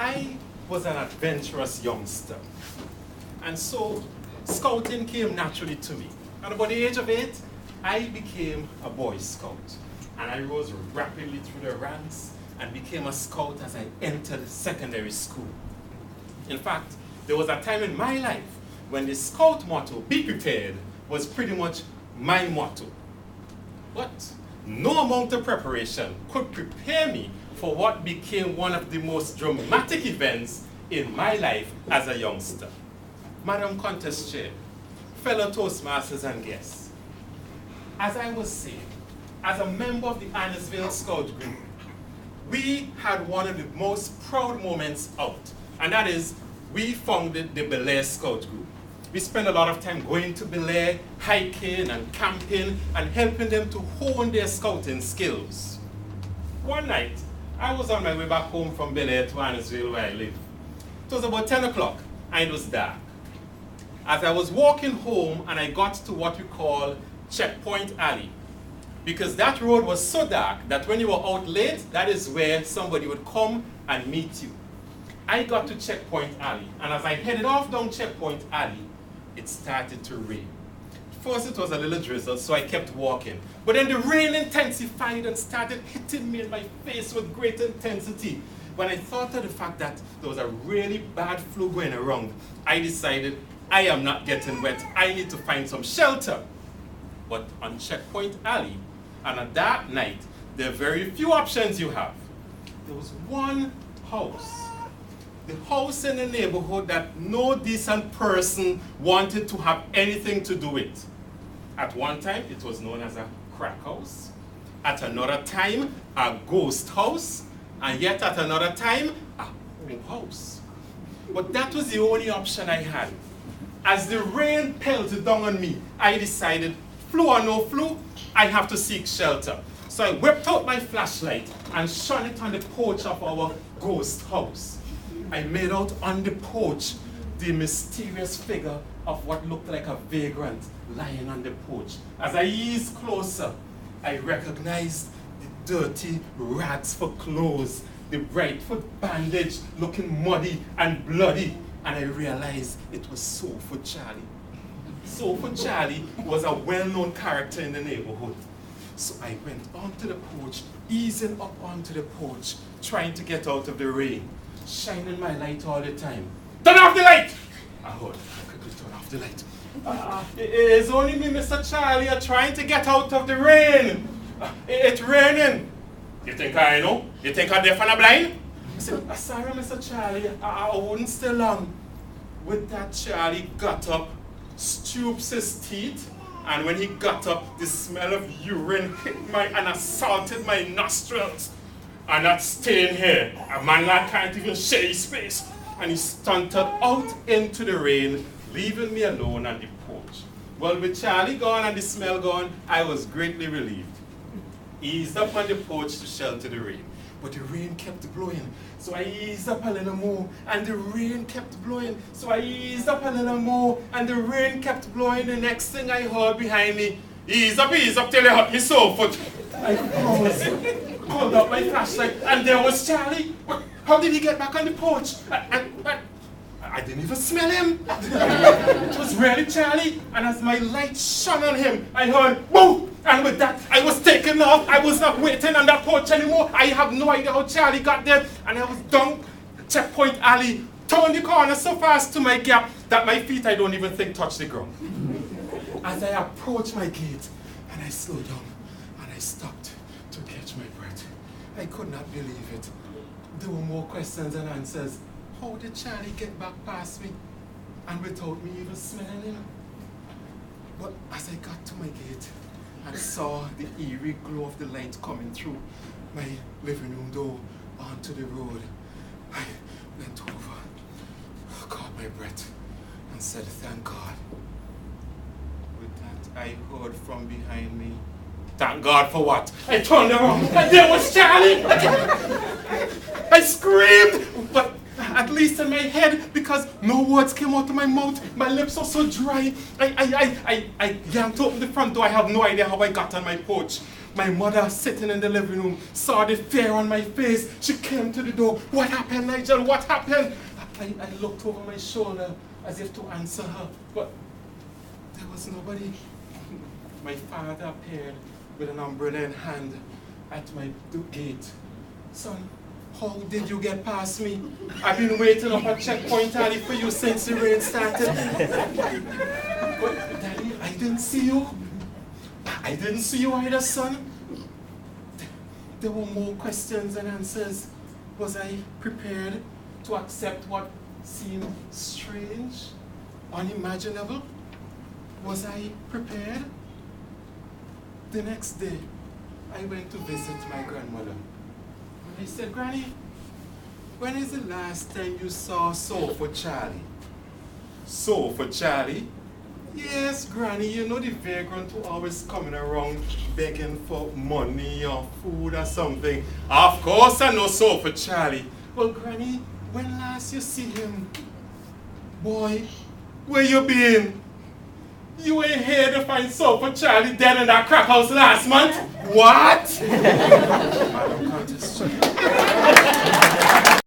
I was an adventurous youngster. And so scouting came naturally to me. At about the age of 8, I became a Boy Scout. And I rose rapidly through the ranks and became a scout as I entered secondary school. In fact, there was a time in my life when the scout motto, "Be prepared," was pretty much my motto. But no amount of preparation could prepare me for what became one of the most dramatic events in my life as a youngster. Madam Contest Chair, fellow Toastmasters and guests, as I was saying, as a member of the Annisville Scout Group, we had one of the most proud moments out, and that is we founded the Bel Air Scout Group. We spent a lot of time going to Bel Air, hiking and camping, and helping them to hone their scouting skills. One night, I was on my way back home from Bel Air to Annisville where I live. It was about 10 o'clock, and it was dark. As I was walking home, and I got to what we call Checkpoint Alley, because that road was so dark that when you were out late, that is where somebody would come and meet you. I got to Checkpoint Alley, and as I headed off down Checkpoint Alley, it started to rain. First it was a little drizzle, so I kept walking. But then the rain intensified and started hitting me in my face with great intensity. When I thought of the fact that there was a really bad flu going around, I decided I am not getting wet. I need to find some shelter. But on Checkpoint Alley, on a dark night, there are very few options you have. There was one house. The house in the neighborhood that no decent person wanted to have anything to do with. At one time, it was known as a crack house. At another time, a ghost house. And yet at another time, a home house. But that was the only option I had. As the rain pelted down on me, I decided, flu or no flu, I have to seek shelter. So I whipped out my flashlight and shone it on the porch of our ghost house. I made out on the porch the mysterious figure of what looked like a vagrant lying on the porch. As I eased closer, I recognized the dirty rags for clothes, the right foot bandage looking muddy and bloody, and I realized it was Soap for Charlie. Soap for Charlie was a well-known character in the neighborhood. So I went onto the porch, easing up onto the porch, trying to get out of the rain, shining my light all the time. Turn off the light! I heard, quickly turn off the light. It's only me, Mr. Charlie, are trying to get out of the rain. It's raining. You think I know? You think I'm deaf and I'm blind? I said, sorry, Mr. Charlie, I wouldn't stay long. With that, Charlie got up, stoops his teeth, and when he got up, the smell of urine hit my and assaulted my nostrils. And that stain here, a man that can't even share his face. And he stunted out into the rain, leaving me alone on the porch. Well, with Charlie gone and the smell gone, I was greatly relieved. Eased up on the porch to shelter the rain. But the rain kept blowing, so I eased up a little more, and the rain kept blowing, so I eased up a little more, and the rain kept blowing. The next thing I heard behind me, ease up till you hurt me so foot. I froze, pulled up my flashlight, and there was Charlie. How did he get back on the porch? I didn't even smell him. It was really Charlie, and as my light shone on him, I heard boom! And with that, I was taken off. I was not waiting on that porch anymore. I have no idea how Charlie got there. And I was down Checkpoint Alley, turned the corner so fast to my gap that my feet, I don't even think, touched the ground. As I approached my gate, and I slowed down, and I stopped to catch my breath. I could not believe it. There were more questions than answers. How did Charlie get back past me, and without me even smelling him? But as I got to my gate, I saw the eerie glow of the light coming through my living room door onto the road. I bent over, caught my breath, and said, thank God. With that, I heard from behind me, thank God for what? I turned around, and there was Charlie! I screamed, but at least in my head, because no words came out of my mouth. My lips were so dry. I yanked open the front door. I have no idea how I got on my porch. My mother sitting in the living room saw the fear on my face. She came to the door. What happened, Nigel? What happened? I looked over my shoulder as if to answer her, but there was nobody. My father appeared with an umbrella in hand at my gate. Son, how did you get past me? I've been waiting up at Checkpoint Alley for you since the rain started. But Daddy, I didn't see you. I didn't see you either, son. There were more questions and answers. Was I prepared to accept what seemed strange, unimaginable? Was I prepared? The next day, I went to visit my grandmother. And I said, Granny, when is the last time you saw Sofa Charlie? Sofa Charlie? Yes, Granny, you know the vagrant who always coming around begging for money or food or something. Of course I know Sofa Charlie. Well, Granny, when last you see him? Boy, where you been? You ain't here to find Sofa Charlie dead in that crack house last month? What? Madam Countess.